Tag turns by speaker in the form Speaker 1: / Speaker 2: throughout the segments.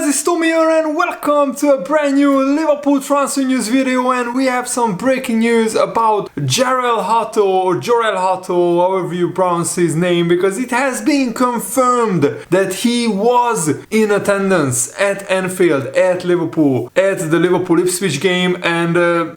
Speaker 1: guys, it's Tommy here and welcome to a brand new Liverpool transfer news video, and we have some breaking news about Jorrel Hato, or Jorrel Hato, however you pronounce his name, because it has been confirmed that he was in attendance at Anfield, at Liverpool, at the Liverpool-Ipswich game, and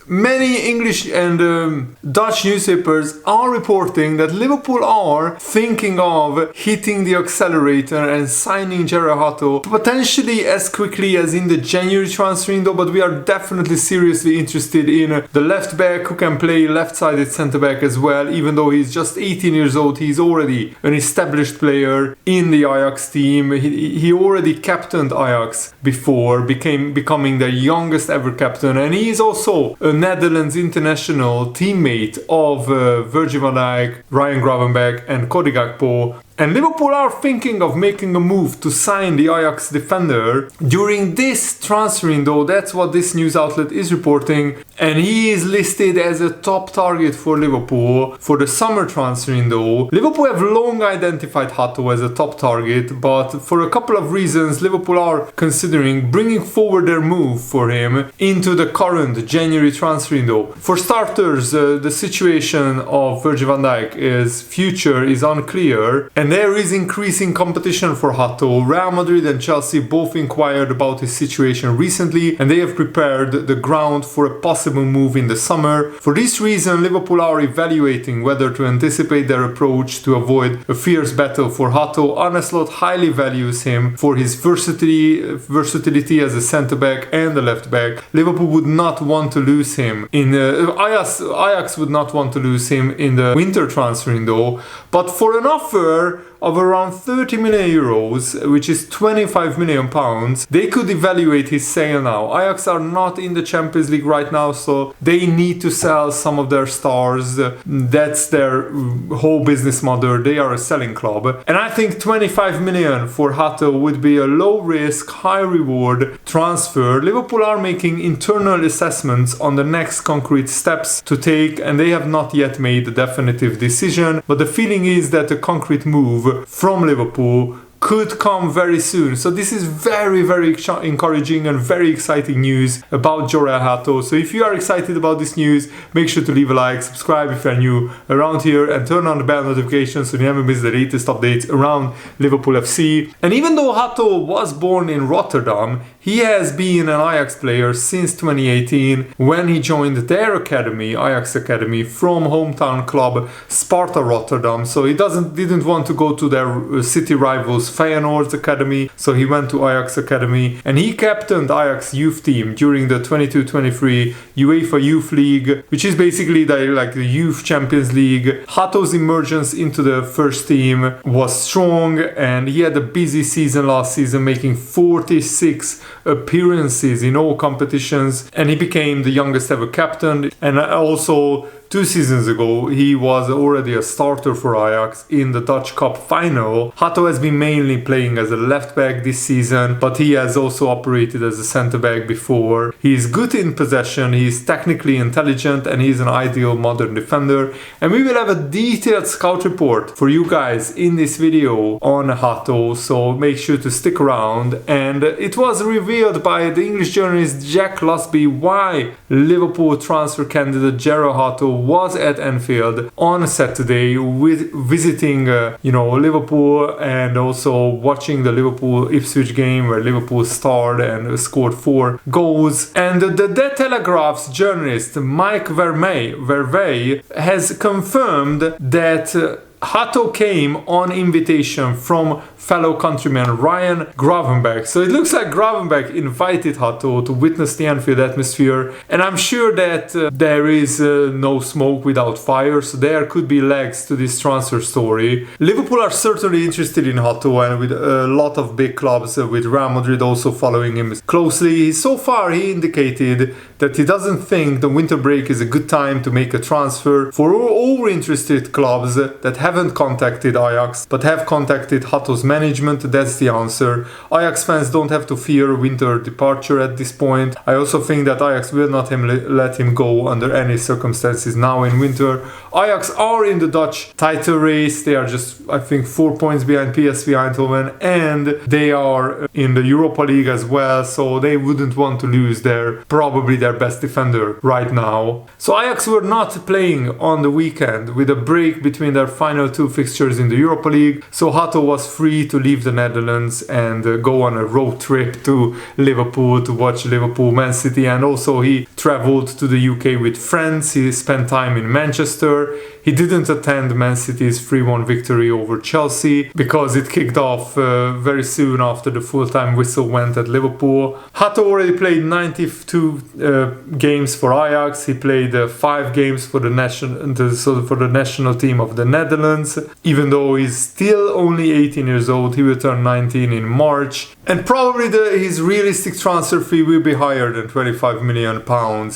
Speaker 1: many English and Dutch newspapers are reporting that Liverpool are thinking of hitting the accelerator and signing Jorrel Hato, potentially as quickly as in the January transfer window, but we are definitely seriously interested in the left back who can play left-sided centre-back as well. Even though he's just 18 years old, he's already an established player in the Ajax team. He already captained Ajax before, becoming their youngest ever captain, and he is also a Netherlands international, teammate of Virgil van Dijk, Ryan Gravenberch and Cody Gakpo. And Liverpool are thinking of making a move to sign the Ajax defender during this transfer window. That's what this news outlet is reporting. And he is listed as a top target for Liverpool for the summer transfer window. Liverpool have long identified Hato as a top target, but for a couple of reasons, Liverpool are considering bringing forward their move for him into the current January transfer window. For starters, the situation of Virgil van Dijk's future is unclear, and there is increasing competition for Hato. Real Madrid and Chelsea both inquired about his situation recently, and they have prepared the ground for a possible move in the summer. For this reason, Liverpool are evaluating whether to anticipate their approach to avoid a fierce battle for Hato. Arne Slot highly values him for his versatility as a centre-back and a left-back. Liverpool would not want to lose him in Ajax would not want to lose him in the winter transfer window, but for an offer of around 30 million euros, which is 25 million pounds, they could evaluate his sale now. Ajax are not in the Champions League right now, so they need to sell some of their stars. That's their whole business model. They are a selling club. And I think 25 million for Hato would be a low risk, high reward transfer. Liverpool are making internal assessments on the next concrete steps to take, and they have not yet made a definitive decision, but the feeling is that a concrete move from Liverpool could come very soon. So this is very, very encouraging and very exciting news about Jorrel Hato. So if you are excited about this news, make sure to leave a like, subscribe if you are new around here, and turn on the bell notifications so you never miss the latest updates around Liverpool FC. And even though Hato was born in Rotterdam, he has been an Ajax player since 2018 when he joined their academy, Ajax Academy, from hometown club Sparta Rotterdam. So he didn't want to go to their city rivals Feyenoord's academy, so he went to Ajax Academy, and he captained Ajax youth team during the 22-23 UEFA Youth League, which is basically like the Youth Champions League. Hato's emergence into the first team was strong, and he had a busy season last season, making 46 appearances in all competitions, and he became the youngest ever captain. And also 2 seasons ago, he was already a starter for Ajax in the Dutch Cup final. Hato has been mainly playing as a left back this season, but he has also operated as a centre back before. He is good in possession, he is technically intelligent, and he is an ideal modern defender. And we will have a detailed scout report for you guys in this video on Hato, so make sure to stick around. And it was revealed by the English journalist Jack Lusby why Liverpool transfer candidate Jorrel Hato was at Anfield on Saturday, visiting Liverpool, and also watching the Liverpool-Ipswich game where Liverpool starred and scored 4 goals. And the Telegraph's journalist Mike Verwey has confirmed that Hato came on invitation from fellow countryman Ryan Gravenberch. So it looks like Gravenberch invited Hato to witness the Anfield atmosphere, and I'm sure that there is no smoke without fire, so there could be legs to this transfer story. Liverpool are certainly interested in Hato, and with a lot of big clubs, with Real Madrid also following him closely. So far he indicated that he doesn't think the winter break is a good time to make a transfer. For all interested clubs that have haven't contacted Ajax, but have contacted Hato's management. That's the answer. Ajax fans don't have to fear a winter departure at this point. I also think that Ajax will not let him go under any circumstances now in winter. Ajax are in the Dutch title race. They are just, I think, 4 points behind PSV Eindhoven, and they are in the Europa League as well, so they wouldn't want to lose probably their best defender right now. So Ajax were not playing on the weekend with a break between their final 2 fixtures in the Europa League, so Hato was free to leave the Netherlands and go on a road trip to Liverpool to watch Liverpool Man City, and also he traveled to the UK with friends. He spent time in Manchester. He didn't attend Man City's 3-1 victory over Chelsea because it kicked off very soon after the full-time whistle went at Liverpool. Hato already played 92 games for Ajax. He played 5 games for the national team of the Netherlands. Even though he's still only 18 years old, he will turn 19 in March. And probably his realistic transfer fee will be higher than £25 million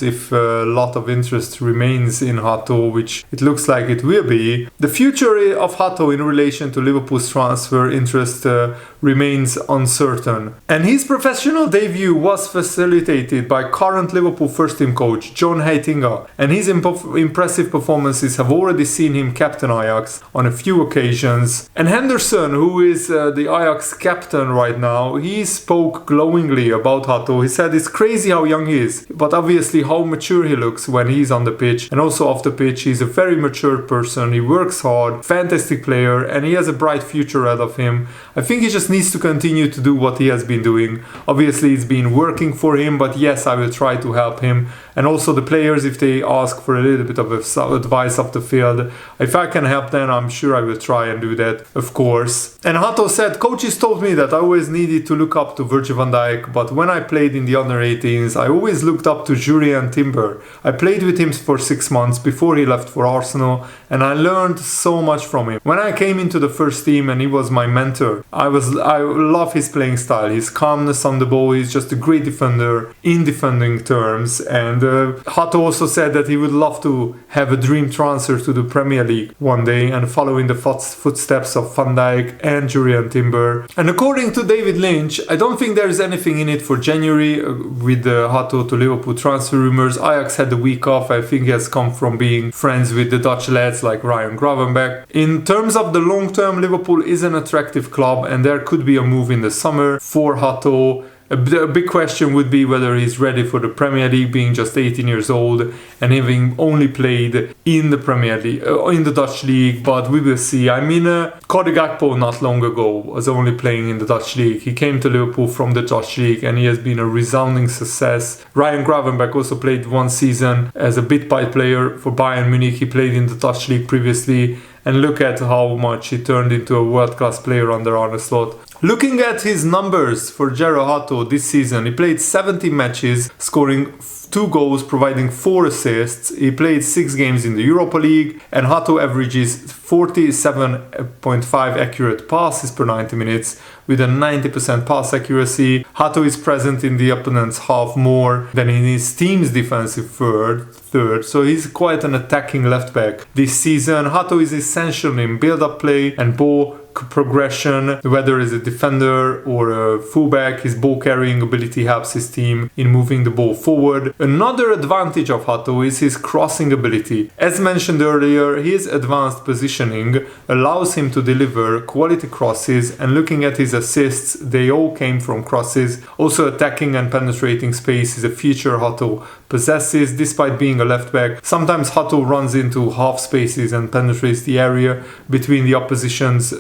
Speaker 1: if a lot of interest remains in Hato, which it looks like it will be. The future of Hato in relation to Liverpool's transfer interest remains uncertain. And his professional debut was facilitated by current Liverpool first team coach John Heitinga, and his impressive performances have already seen him captain Ajax on a few occasions. And Henderson, who is the Ajax captain right now, he spoke glowingly about Hato. He said it's crazy how young he is, but obviously how mature he looks when he's on the pitch and also off the pitch. He's a very mature person. He works hard, fantastic player, and he has a bright future ahead of him. I think he just needs to continue to do what he has been doing. Obviously it's been working for him, but yes, I will try to help him. And also the players, if they ask for a little bit of advice off the field, if I can help them, I'm sure I will try and do that, of course. And Hato said, coaches told me that I always needed to look up to Virgil van Dijk, but when I played in the under 18s, I always looked up to Jurrien Timber. I played with him for 6 months before he left for Arsenal, and I learned so much from him. When I came into the first team and he was my mentor, I love his playing style, his calmness on the ball. He's just a great defender in defending terms. And Hato also said that he would love to have a dream transfer to the Premier League one day and follow in the footsteps of Van Dijk and Jurrien Timber. And according to David Lynch, I don't think there is anything in it for January with the Hato to Liverpool transfer rumours. Ajax had the week off. I think he has come from being friends with the Dutch lads like Ryan Gravenberch. In terms of the long term, Liverpool is an attractive club and there could be a move in the summer for Hato. A big question would be whether he's ready for the Premier League, being just 18 years old and having only played in the Premier League, in the Dutch League, but we will see. I mean, Cody Gakpo not long ago was only playing in the Dutch League. He came to Liverpool from the Dutch League and he has been a resounding success. Ryan Gravenberch also played 1 season as a bit-part player for Bayern Munich. He played in the Dutch League previously, and look at how much he turned into a world-class player under Arne Slot. Looking at his numbers for Jorrel Hato this season, he played 70 matches, scoring 2 goals, providing 4 assists. He played 6 games in the Europa League, and Hato averages 47.5 accurate passes per 90 minutes with a 90% pass accuracy. Hato is present in the opponent's half more than in his team's defensive third, so he's quite an attacking left back this season. Hato is essential in build-up play and ball progression, whether as a defender or a fullback. His ball carrying ability helps his team in moving the ball forward. Another advantage of Hato is his crossing ability. As mentioned earlier, his advanced positioning allows him to deliver quality crosses, and looking at his assists, they all came from crosses. Also, attacking and penetrating space is a feature Hato possesses. Despite being a left back, sometimes Hato runs into half spaces and penetrates the area between the opponent's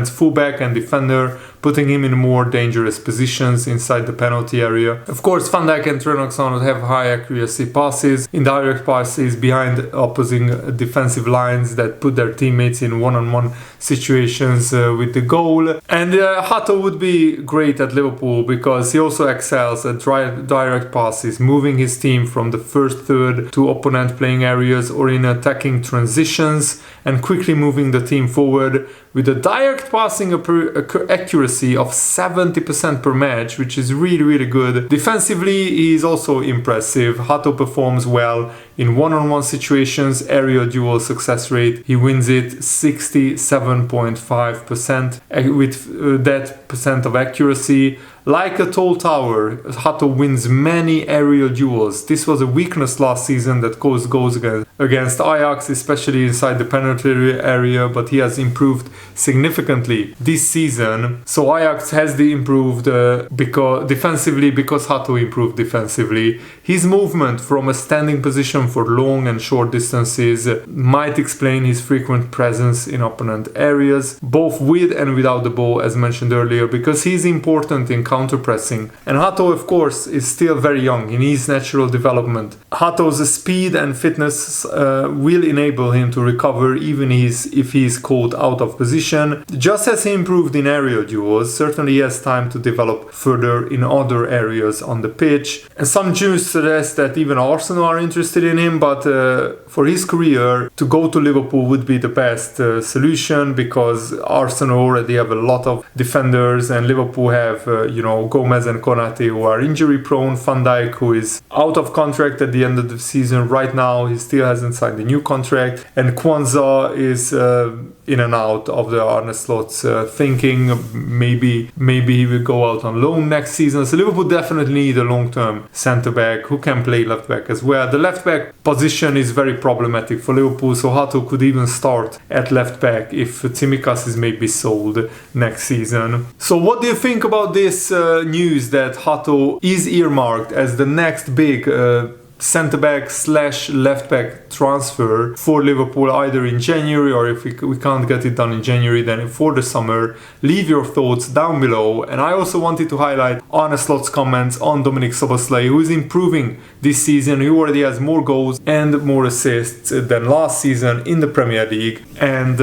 Speaker 1: fullback and defender, putting him in more dangerous positions inside the penalty area. Of course, Van Dijk and Trent Alexander have high accuracy passes, indirect passes behind opposing defensive lines that put their teammates in one-on-one situations with the goal. And Hato would be great at Liverpool because he also excels at direct passes, moving his team from the first third to opponent playing areas or in attacking transitions, and quickly moving the team forward with a direct passing accuracy of 70% per match, which is really, really good. Defensively, he is also impressive. Hato performs well In one-on-one situations, aerial duel success rate, he wins it 67.5% with that percent of accuracy. Like a tall tower, Hato wins many aerial duels. This was a weakness last season that caused goals against Ajax, especially inside the penalty area, but he has improved significantly this season. So Ajax has improved because Hato improved defensively. His movement from a standing position for long and short distances might explain his frequent presence in opponent areas, both with and without the ball, as mentioned earlier, because he's important in counter-pressing. And Hato, of course, is still very young in his natural development. Hato's speed and fitness will enable him to recover even if he is caught out of position. Just as he improved in aerial duels, certainly he has time to develop further in other areas on the pitch. And some news suggest that even Arsenal are interested in him, but for his career, to go to Liverpool would be the best solution, because Arsenal already have a lot of defenders and Liverpool have Gomez and Konate, who are injury prone. Van Dijk, who is out of contract at the end of the season right now, he still hasn't signed a new contract, and Kwanzaa is in and out of the Arne Slot's thinking. Maybe he will go out on loan next season. So Liverpool definitely need a long-term centre-back who can play left-back as well. The left-back position is very problematic for Liverpool, so Hato could even start at left-back if Tsimikas is maybe sold next season. So what do you think about this news that Hato is earmarked as the next big centre-back / left-back transfer for Liverpool, either in January, or if we can't get it done in January, then for the summer? Leave your thoughts down below. And I also wanted to highlight Arne Slot's comments on Dominik Szoboszlai, who is improving this season. He already has more goals and more assists than last season in the Premier League. And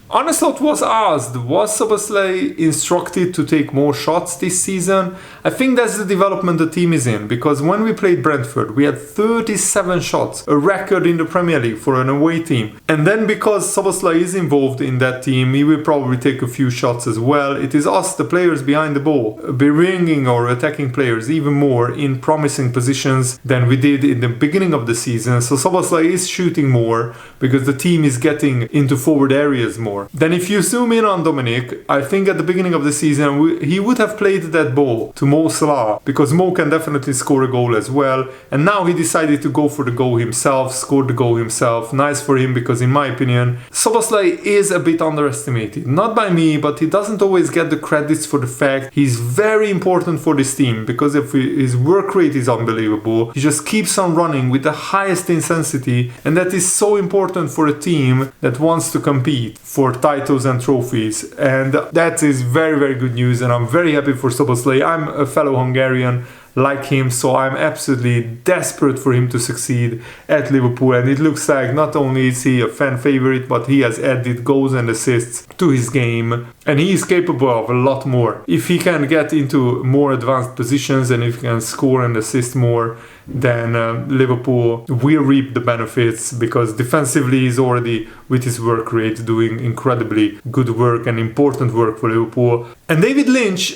Speaker 1: Arne Slot was asked, was Szoboszlai instructed to take more shots this season? I think that's the development the team is in, because when we played Brentford, we had 37 shots, a record in the Premier League for an away team. And then because Szoboszlai is involved in that team, he will probably take a few shots as well. It is us, the players behind the ball, bringing or attacking players even more in promising positions than we did in the beginning of the season. So Szoboszlai is shooting more because the team is getting into forward areas more. Then if you zoom in on Dominik, I think at the beginning of the season he would have played that ball to Mo Salah, because Mo can definitely score a goal as well. And now he decided to go for the goal himself, scored the goal himself. Nice for him, because in my opinion, Szoboszlai is a bit underestimated. Not by me, but he doesn't always get the credits for the fact he's very important for this team, because if his work rate is unbelievable. He just keeps on running with the highest intensity, and that is so important for a team that wants to compete for titles and trophies. And that is very, very good news, and I'm very happy for Szoboszlai. I'm a fellow Hungarian like him, so I'm absolutely desperate for him to succeed at Liverpool. And it looks like not only is he a fan favorite, but he has added goals and assists to his game, and he is capable of a lot more. If he can get into more advanced positions and if he can score and assist more, then Liverpool will reap the benefits, because defensively he's already, with his work rate, doing incredibly good work and important work for Liverpool. And David Lynch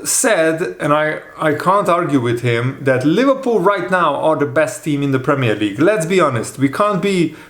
Speaker 1: said, and I can't argue with him, that Liverpool right now are the best team in the Premier League. Let's be honest, we can't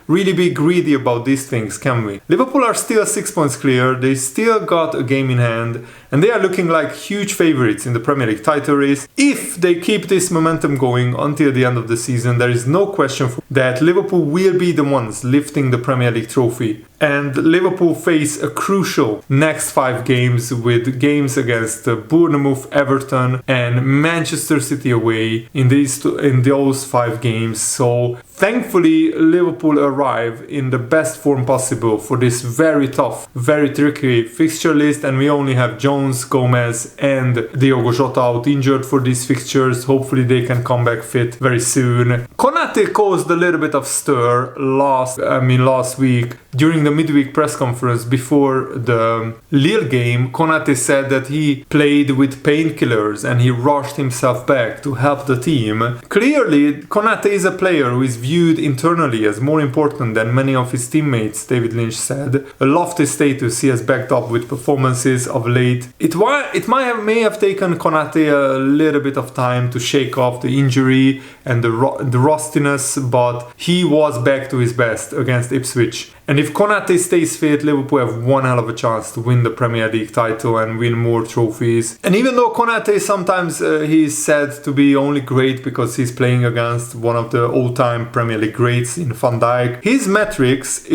Speaker 1: really be greedy about these things, can we? Liverpool are still 6 points clear, they still got a game in hand, and they are looking like huge favourites in the Premier League title race. If they keep this momentum going until the end of the season, there is no question that Liverpool will be the ones lifting the Premier League trophy. And Liverpool face a crucial next 5 games, with games against Bournemouth, Everton and Manchester City away in those 5 games. So thankfully Liverpool arrive in the best form possible for this very tough, very tricky fixture list, and we only have Jones, Gomez and Diogo Jota out injured for these fixtures. Hopefully they can come back fit very soon. Konate caused a little bit of stir last week during the midweek press conference before the Lille game. Konate said that he played with painkillers and he rushed himself back to help the team. Clearly, Konate is a player who is viewed internally as more important than many of his teammates, David Lynch said. A lofty status he has backed up with performances of late. It may have taken Konate a little bit of time to shake off the injury and the rustiness minus, but he was back to his best against Ipswich. And if Konate stays fit, Liverpool have one hell of a chance to win the Premier League title and win more trophies. And even though Konate sometimes he's said to be only great because he's playing against one of the all-time Premier League greats in Van Dijk, his metrics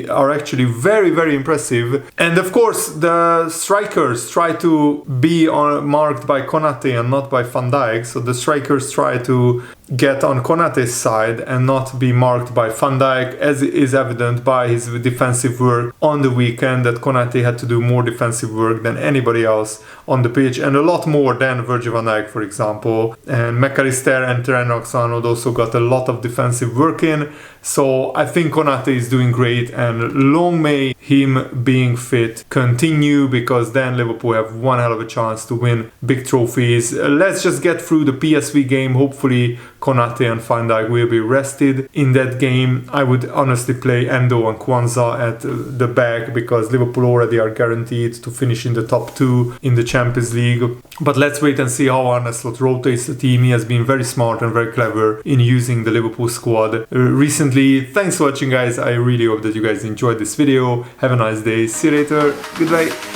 Speaker 1: are actually very, very impressive. And of course, the strikers try to be marked by Konate and not by Van Dijk. So the strikers try to get on Konate's side and not be marked by Van Dijk, as is evident by his defensive work on the weekend, that Konate had to do more defensive work than anybody else on the pitch, and a lot more than Virgil van Dijk, for example. And McAllister and Trent Alexander-Arnold also got a lot of defensive work in. So I think Konate is doing great, and long may him being fit continue, because then Liverpool have one hell of a chance to win big trophies. Let's just get through the PSV game. Hopefully Konate and Van Dijk will be rested in that game. I would honestly play Endo and Kwanzaa at the back, because Liverpool already are guaranteed to finish in the top 2 in the Champions League. But let's wait and see how Arne Slot rotates the team. He has been very smart and very clever in using the Liverpool squad recently. Thanks for watching, guys. I really hope that you guys enjoyed this video. Have a nice day. See you later. Goodbye.